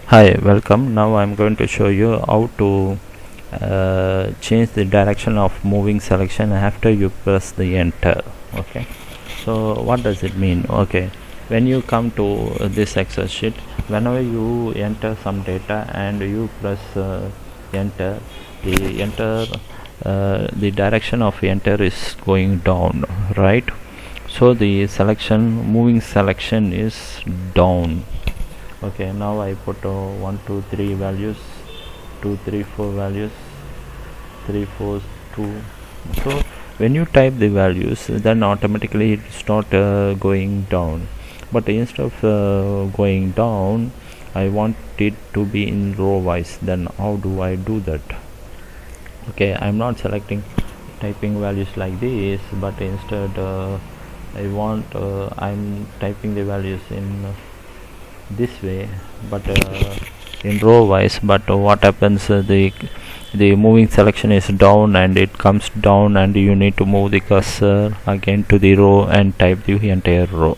Hi, welcome. Now I'm going to show you how to change the direction of moving selection after you press the enter. Okay, so what does it mean? Okay, when you come to this Excel sheet, whenever you enter some data and you press enter, the direction of enter is going down, right? So the moving selection is down. Okay, now I put 1 2 3 values, 2 3 4 values, 3 4 2. So when you type the values, then automatically it start going down, but instead of going down, I want it to be in row wise. Then how do I do that? Okay, I'm not selecting typing values like this, but instead I'm typing the values in this way, but in row wise. But what happens, the moving selection is down and it comes down, and you need to move the cursor again to the row and type the entire row.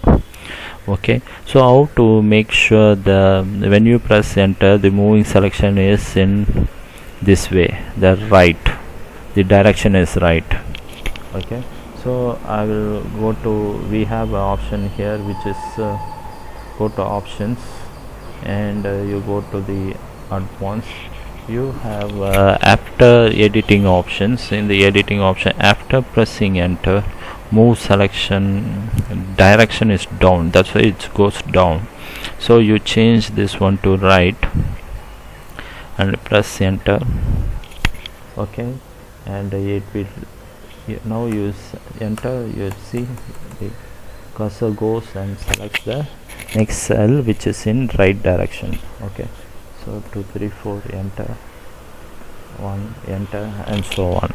Okay, so how to make sure when you press enter, the moving selection is in this way, the direction is right. Okay, so I will go to, we have an option here which is go to options, and you go to the advanced. You have after editing options, in the editing option, after pressing enter, move selection direction is down, that's why it goes down. So you change this one to right and press enter. Okay, and it will now use enter. You see the cursor goes and selects the next cell which is in right direction. Okay, so 2 3 4 enter, 1 enter, and so on.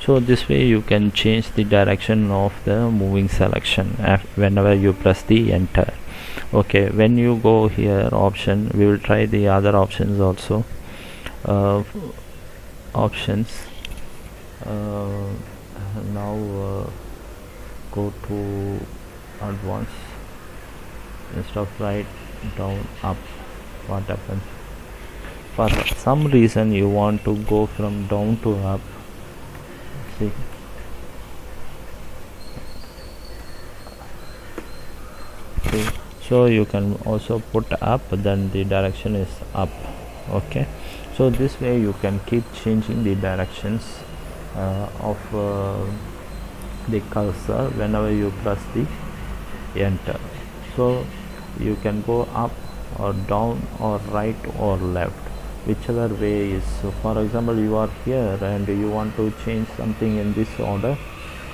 So this way you can change the direction of the moving selection whenever you press the enter. Okay, when you go here option, we will try the other options also. Options, now go to advanced. Instead of right, down, up, what happens? For some reason you want to go from down to up. See, so you can also put up, then the direction is up. Okay, so this way you can keep changing the directions of the cursor whenever you press the enter. So you can go up or down or right or left, whichever way is. So for example, you are here and you want to change something in this order,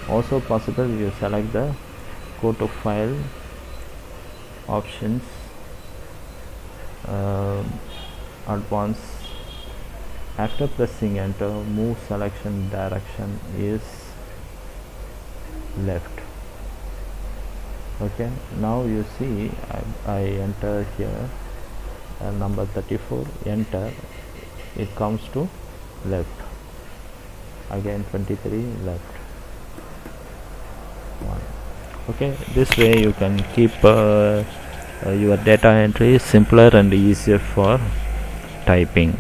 also possible. You select the, go to file, options, advanced. After pressing enter, move selection direction is left. Okay, now you see I enter here number 34, enter, it comes to left, again 23, left, 1. Okay, this way you can keep your data entry simpler and easier for typing.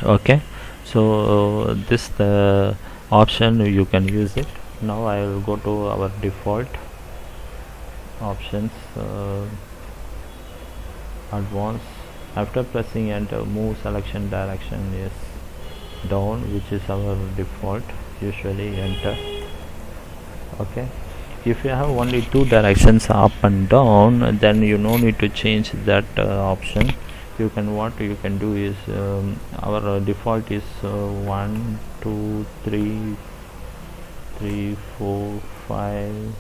Okay, so this the option, you can use it. Now I will go to our default options, advanced. After pressing enter, move selection direction is down, which is our default, usually enter. Okay, if you have only two directions, up and down, then you no need to change that option. You can, what you can do is, our default is 1 2 3 3 4 5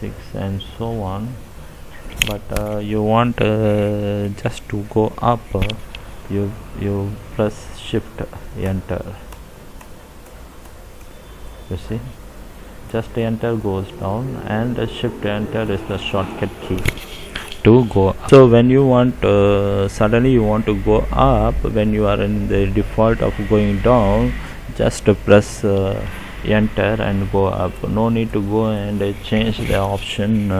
6 and so on. But you want just to go up, you press shift enter. You see, just enter goes down, and shift enter is the shortcut key to go up. So when you want suddenly you want to go up, when you are in the default of going down, just press enter and go up. No need to go and change the option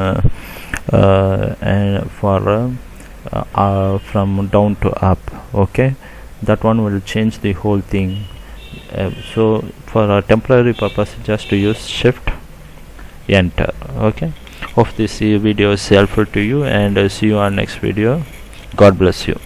and for from down to up. Okay, that one will change the whole thing. So for a temporary purpose, just to use shift enter. Okay, hope this video is helpful to you, and see you on next video. God bless you.